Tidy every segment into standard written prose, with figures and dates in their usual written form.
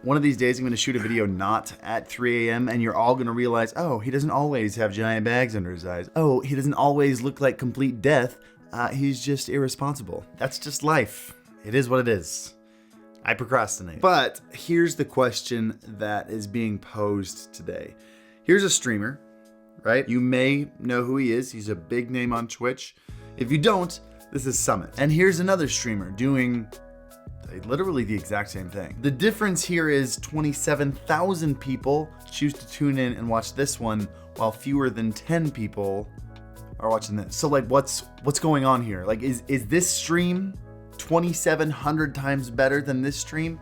One of these days I'm gonna shoot a video not at 3 a.m. and you're all gonna realize, oh, he doesn't always have giant bags under his eyes. Oh, he doesn't always look like complete death. He's just irresponsible. That's just life. It is what it is. I procrastinate. But here's the question that is being posed today. Here's a streamer, right? You may know who he is. He's a big name on Twitch. If you don't, this is Summit. And here's another streamer doing literally the exact same thing. The difference here is 27,000 people choose to tune in and watch this one, while fewer than 10 people are watching this. So like, what's going on here? Like, is this stream 2,700 times better than this stream?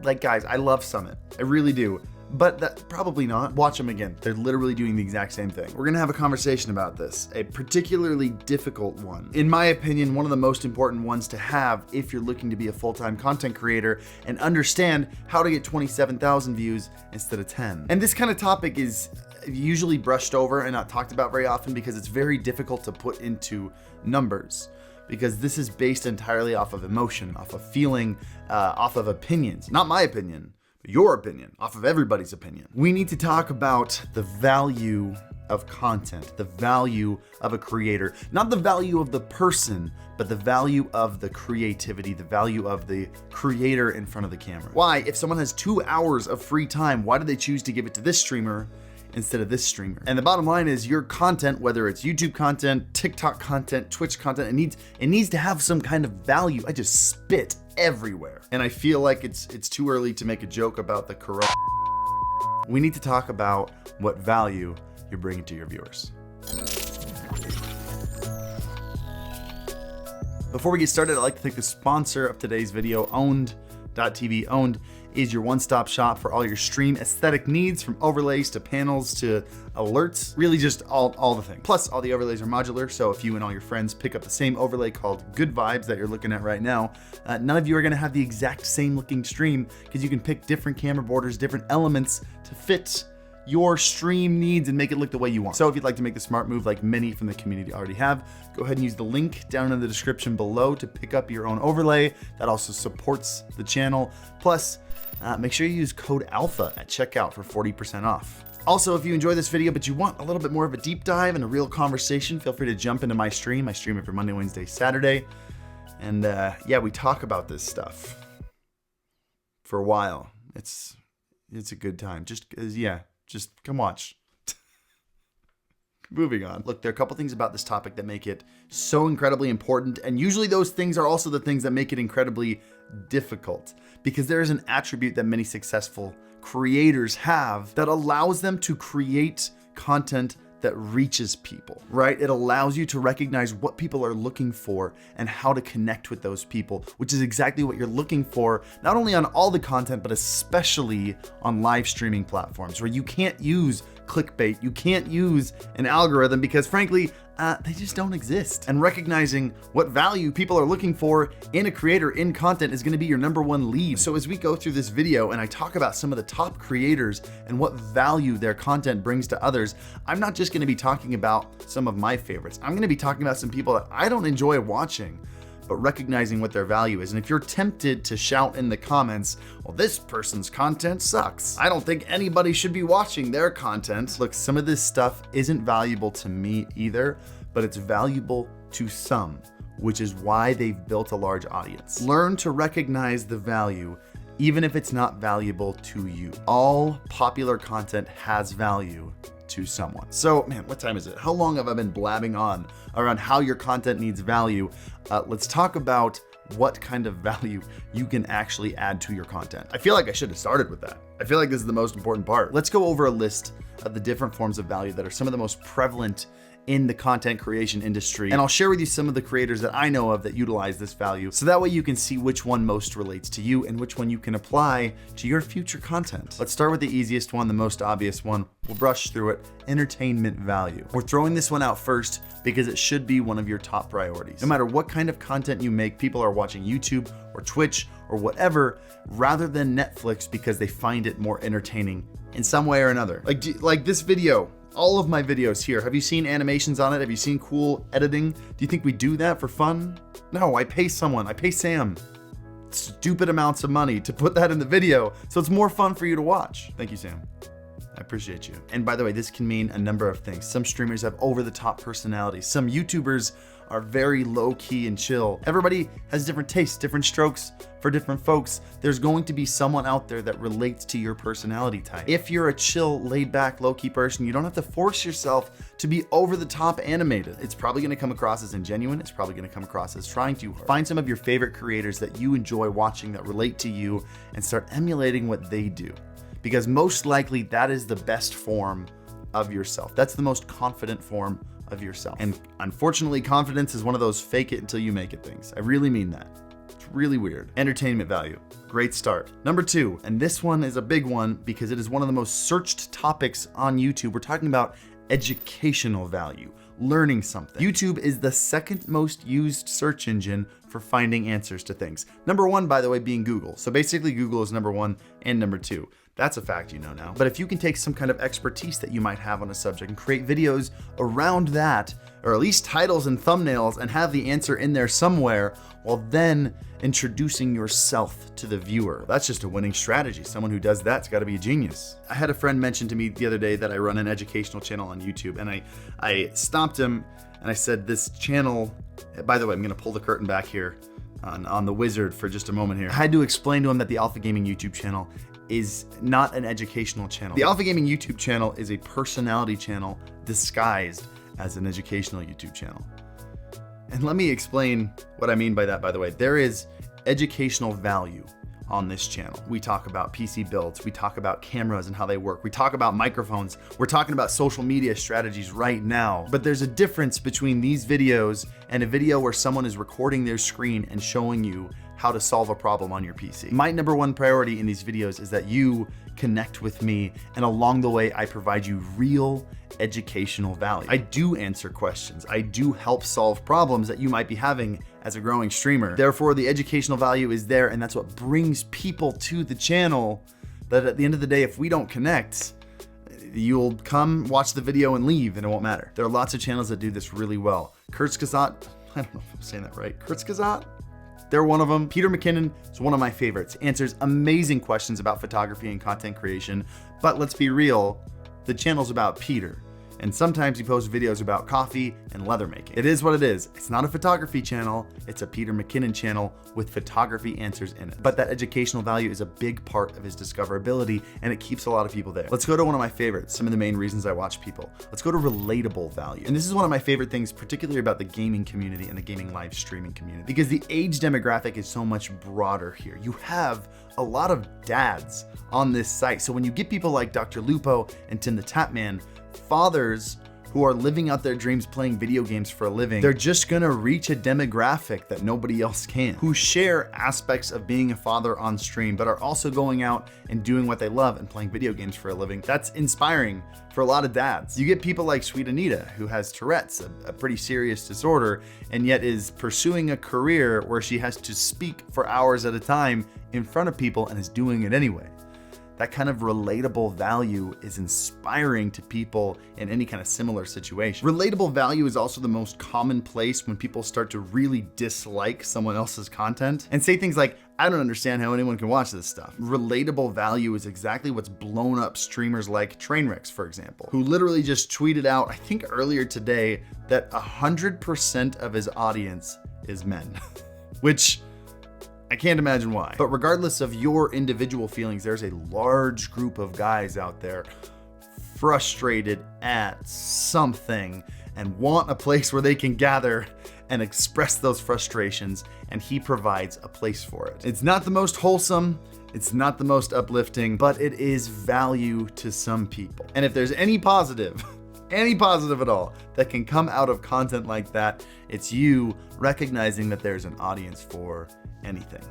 Like, guys, I love Summit. I really do. But that probably not. Watch them again. They're literally doing the exact same thing. We're gonna have a conversation about this, a particularly difficult one. In my opinion, one of the most important ones to have if you're looking to be a full-time content creator and understand how to get 27,000 views instead of 10. And this kind of topic is usually brushed over and not talked about very often because it's very difficult to put into numbers. Because this is based entirely off of emotion, off of feeling, off of opinions. Not my opinion, but your opinion, off of everybody's opinion. We need to talk about the value of content, the value of a creator. Not the value of the person, but the value of the creativity, the value of the creator in front of the camera. Why, if someone has 2 hours of free time, why do they choose to give it to this streamer instead of this streamer? And the bottom line is your content, whether it's YouTube content, TikTok content, Twitch content, it needs to have some kind of value. I just spit everywhere. And I feel like it's too early to make a joke about the corona. We need to talk about what value you're bringing to your viewers. Before we get started, I'd like to thank the sponsor of today's video, Owned.tv. Owned is your one-stop shop for all your stream aesthetic needs, from overlays to panels to alerts, really just all the things. Plus, all the overlays are modular, so if you and all your friends pick up the same overlay called Good Vibes that you're looking at right now, none of you are gonna have the exact same looking stream because you can pick different camera borders, different elements to fit your stream needs and make it look the way you want. So if you'd like to make the smart move like many from the community already have, go ahead and use the link down in the description below to pick up your own overlay. That also supports the channel. Plus, make sure you use code ALPHA at checkout for 40% off. Also, if you enjoy this video, but you want a little bit more of a deep dive and a real conversation, feel free to jump into my stream. I stream every Monday, Wednesday, Saturday. And yeah, we talk about this stuff for a while. It's a good time. Just come watch. Moving on. Look, there are a couple things about this topic that make it so incredibly important, and usually those things are also the things that make it incredibly difficult, because there is an attribute that many successful creators have that allows them to create content that reaches people, right? It allows you to recognize what people are looking for and how to connect with those people, which is exactly what you're looking for, not only on all the content, but especially on live streaming platforms where you can't use clickbait, you can't use an algorithm because frankly, they just don't exist. And recognizing what value people are looking for in a creator, in content, is gonna be your number one lead. So as we go through this video and I talk about some of the top creators and what value their content brings to others, I'm not just gonna be talking about some of my favorites. I'm gonna be talking about some people that I don't enjoy watching, but recognizing what their value is. And if you're tempted to shout in the comments, well, this person's content sucks, I don't think anybody should be watching their content. Look, some of this stuff isn't valuable to me either, but it's valuable to some, which is why they've built a large audience. Learn to recognize the value, even if it's not valuable to you. All popular content has value to someone. So, man, what time is it? How long have I been blabbing on around how your content needs value? Let's talk about what kind of value you can actually add to your content. I feel like I should have started with that. I feel like this is the most important part. Let's go over a list of the different forms of value that are some of the most prevalent in the content creation industry. And I'll share with you some of the creators that I know of that utilize this value, so that way you can see which one most relates to you and which one you can apply to your future content. Let's start with the easiest one, the most obvious one. We'll brush through it: entertainment value. We're throwing this one out first because it should be one of your top priorities. No matter what kind of content you make, people are watching YouTube or Twitch or whatever rather than Netflix because they find it more entertaining in some way or another. Like this video. All of my videos here, have you seen animations on it? Have you seen cool editing? Do you think we do that for fun? No, I pay someone, I pay Sam. stupid amounts of money to put that in the video so it's more fun for you to watch. Thank you, Sam. I appreciate you. And by the way, this can mean a number of things. Some streamers have over-the-top personalities. Some YouTubers are very low-key and chill. Everybody has different tastes, different strokes for different folks. There's going to be someone out there that relates to your personality type. If you're a chill, laid-back, low-key person, you don't have to force yourself to be over-the-top animated. It's probably gonna come across as ingenuine. It's probably gonna come across as trying too hard. Find some of your favorite creators that you enjoy watching that relate to you and start emulating what they do. Because most likely that is the best form of yourself. That's the most confident form of yourself. And unfortunately, confidence is one of those fake it until you make it things. I really mean that. It's really weird. Entertainment value. Great start. Number 2, and this one is a big one because it is one of the most searched topics on YouTube. We're talking about educational value, learning something. YouTube is the second most used search engine for finding answers to things. Number 1, by the way, being Google. So basically Google is number 1 and number 2. That's a fact you know now. But if you can take some kind of expertise that you might have on a subject and create videos around that, or at least titles and thumbnails, and have the answer in there somewhere, while then introducing yourself to the viewer, that's just a winning strategy. Someone who does that's got to be a genius. I had a friend mention to me the other day that I run an educational channel on YouTube, and I stopped him and I said, this channel, by the way, I'm gonna pull the curtain back here on the wizard for just a moment here. I had to explain to him that the Alpha Gaming YouTube channel is not an educational channel. The Alpha Gaming YouTube channel is a personality channel disguised as an educational YouTube channel. And let me explain what I mean by that, by the way. There is educational value on this channel. We talk about PC builds, we talk about cameras and how they work, we talk about microphones, we're talking about social media strategies right now. But there's a difference between these videos and a video where someone is recording their screen and showing you how to solve a problem on your PC. My number 1 priority in these videos is that you connect with me, and along the way, I provide you real educational value. I do answer questions. I do help solve problems that you might be having as a growing streamer. Therefore, the educational value is there, and that's what brings people to the channel. That at the end of the day, if we don't connect, you'll come watch the video and leave, and it won't matter. There are lots of channels that do this really well. Kurzgesagt, I don't know if I'm saying that right. Kurzgesagt? They're one of them. Peter McKinnon is one of my favorites. Answers amazing questions about photography and content creation. But let's be real, the channel's about Peter. And sometimes he posts videos about coffee and leather making. It is what it is. It's not a photography channel. It's a Peter McKinnon channel with photography answers in it. But that educational value is a big part of his discoverability, and it keeps a lot of people there. Let's go to one of my favorites, some of the main reasons I watch people. Let's go to relatable value. And this is one of my favorite things, particularly about the gaming community and the gaming live streaming community, because the age demographic is so much broader here. You have a lot of dads on this site. So when you get people like Dr. Lupo and Tim the Tapman, fathers who are living out their dreams playing video games for a living, they're just gonna reach a demographic that nobody else can, who share aspects of being a father on stream, but are also going out and doing what they love and playing video games for a living. That's inspiring for a lot of dads. You get people like Sweet Anita, who has Tourette's, a pretty serious disorder, and yet is pursuing a career where she has to speak for hours at a time in front of people and is doing it anyway. That kind of relatable value is inspiring to people in any kind of similar situation. Relatable value is also the most common place when people start to really dislike someone else's content and say things like, I don't understand how anyone can watch this stuff. Relatable value is exactly what's blown up streamers like Trainwrecks, for example, who literally just tweeted out, I think earlier today, that 100% of his audience is men, which I can't imagine why. But regardless of your individual feelings, there's a large group of guys out there frustrated at something and want a place where they can gather and express those frustrations, and he provides a place for it. It's not the most wholesome, it's not the most uplifting, but it is value to some people. And if there's any positive at all that can come out of content like that, it's you recognizing that there's an audience for anything.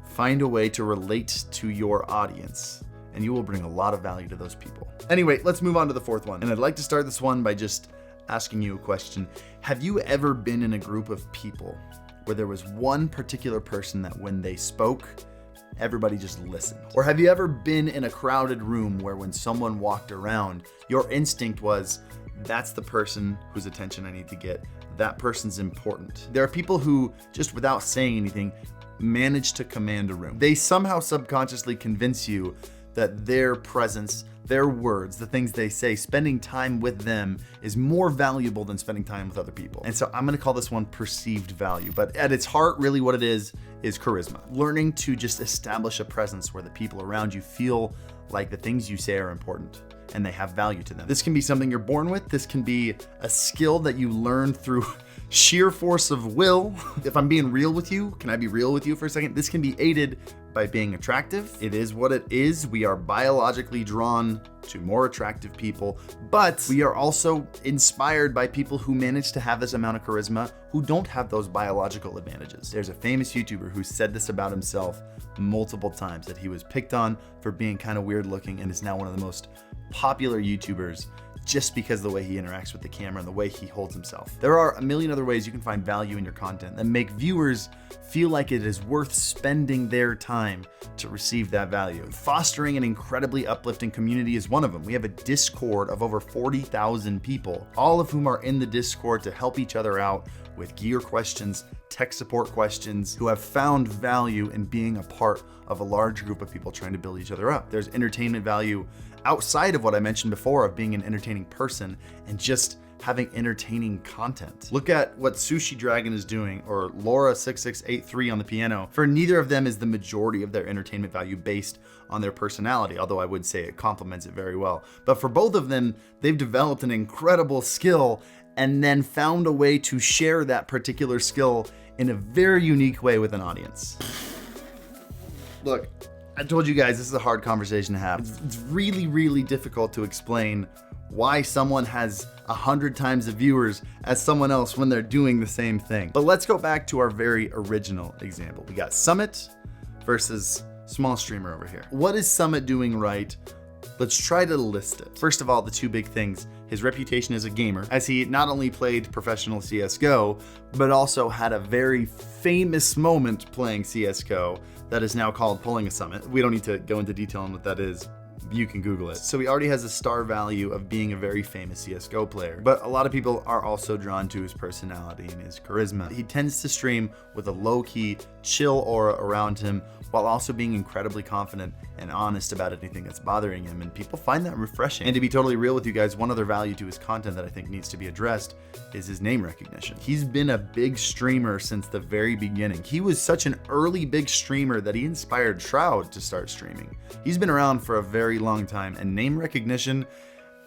Find a way to relate to your audience, and you will bring a lot of value to those people. Anyway, let's move on to the 4th one. And I'd like to start this one by just asking you a question. Have you ever been in a group of people where there was one particular person that when they spoke, everybody just listened? Or have you ever been in a crowded room where when someone walked around, your instinct was, that's the person whose attention I need to get. That person's important. There are people who, just without saying anything, manage to command a room. They somehow subconsciously convince you that their presence, their words, the things they say, spending time with them is more valuable than spending time with other people. And so I'm gonna call this one perceived value. But at its heart, really what it is charisma. Learning to just establish a presence where the people around you feel like the things you say are important and they have value to them. This can be something you're born with. This can be a skill that you learn through sheer force of will. If I'm being real with you, can I be real with you for a second? This can be aided by being attractive. It is what it is. We are biologically drawn to more attractive people, but we are also inspired by people who manage to have this amount of charisma who don't have those biological advantages. There's a famous YouTuber who said this about himself multiple times, that he was picked on for being kind of weird looking and is now one of the most popular YouTubers just because of the way he interacts with the camera and the way he holds himself. There are a million other ways you can find value in your content that make viewers feel like it is worth spending their time to receive that value. Fostering an incredibly uplifting community is one of them. We have a Discord of over 40,000 people, all of whom are in the Discord to help each other out with gear questions, tech support questions, who have found value in being a part of a large group of people trying to build each other up. There's entertainment value outside of what I mentioned before of being an entertaining person and just having entertaining content. Look at what Sushi Dragon is doing, or Laura6683 on the piano. For neither of them is the majority of their entertainment value based on their personality, although I would say it complements it very well. But for both of them, they've developed an incredible skill and then found a way to share that particular skill in a very unique way with an audience. Look, I told you guys this is a hard conversation to have. It's really, really difficult to explain why someone has 100 times the viewers as someone else when they're doing the same thing. But let's go back to our very original example. We got Summit versus small streamer over here. What is Summit doing right? Let's try to list it. First of all, the two big things: his reputation as a gamer, as he not only played professional CSGO, but also had a very famous moment playing CSGO that is now called pulling a summit. We don't need to go into detail on what that is. You can Google it. So he already has a star value of being a very famous CSGO player, but a lot of people are also drawn to his personality and his charisma. He tends to stream with a low-key, chill aura around him, while also being incredibly confident and honest about anything that's bothering him, and people find that refreshing. And to be totally real with you guys, one other value to his content that I think needs to be addressed is his name recognition. He's been a big streamer since the very beginning. He was such an early big streamer that he inspired Shroud to start streaming. He's been around for a very long time, and name recognition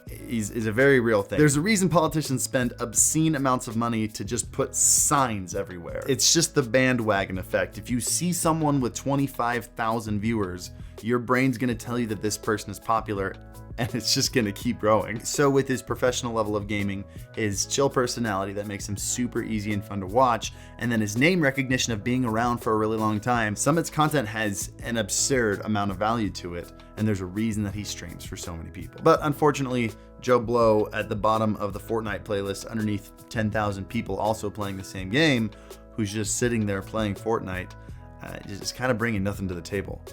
is a very real thing. There's a reason politicians spend obscene amounts of money to just put signs everywhere. It's just the bandwagon effect. If you see someone with 25,000 viewers, your brain's gonna tell you that this person is popular, and it's just gonna keep growing. So with his professional level of gaming, his chill personality that makes him super easy and fun to watch, and then his name recognition of being around for a really long time, Summit's content has an absurd amount of value to it, and there's a reason that he streams for so many people. But unfortunately, Joe Blow at the bottom of the Fortnite playlist underneath 10,000 people also playing the same game, who's just sitting there playing Fortnite, just kind of bringing nothing to the table.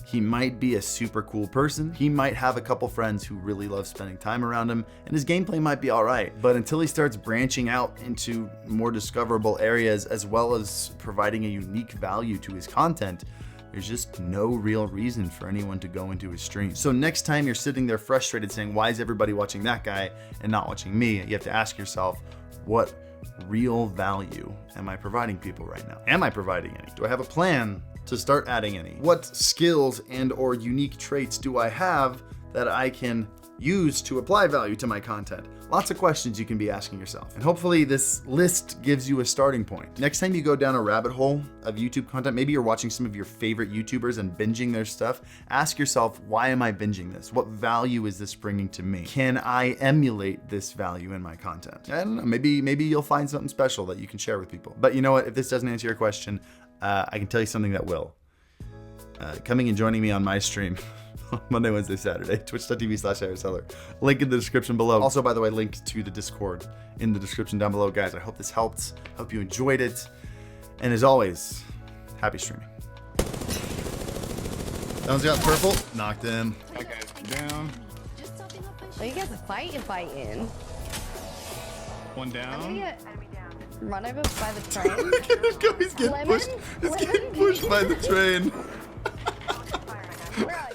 He might be a super cool person. He might have a couple friends who really love spending time around him, and his gameplay might be all right. But until he starts branching out into more discoverable areas, as well as providing a unique value to his content, there's just no real reason for anyone to go into his stream. So next time you're sitting there frustrated saying, why is everybody watching that guy and not watching me? You have to ask yourself, what real value am I providing people right now? Am I providing any? Do I have a plan to start adding any? What skills and or unique traits do I have that I can use to apply value to my content? Lots of questions you can be asking yourself. And hopefully this list gives you a starting point. Next time you go down a rabbit hole of YouTube content, maybe you're watching some of your favorite YouTubers and binging their stuff, ask yourself, why am I binging this? What value is this bringing to me? Can I emulate this value in my content? I don't know, maybe you'll find something special that you can share with people. But you know what, if this doesn't answer your question, I can tell you something that will. Coming and joining me on my stream Monday, Wednesday, Saturday, twitch.tv/IRSeller. Link in the description below. Also, by the way, link to the Discord in the description down below. Guys, I hope this helped. Hope you enjoyed it. And as always, happy streaming. That one's got purple. Knocked him. Okay, down. Oh, you guys are fighting. One down. run over by the train? Look at him go, he's getting Lemon? pushed. He's getting pushed by the train.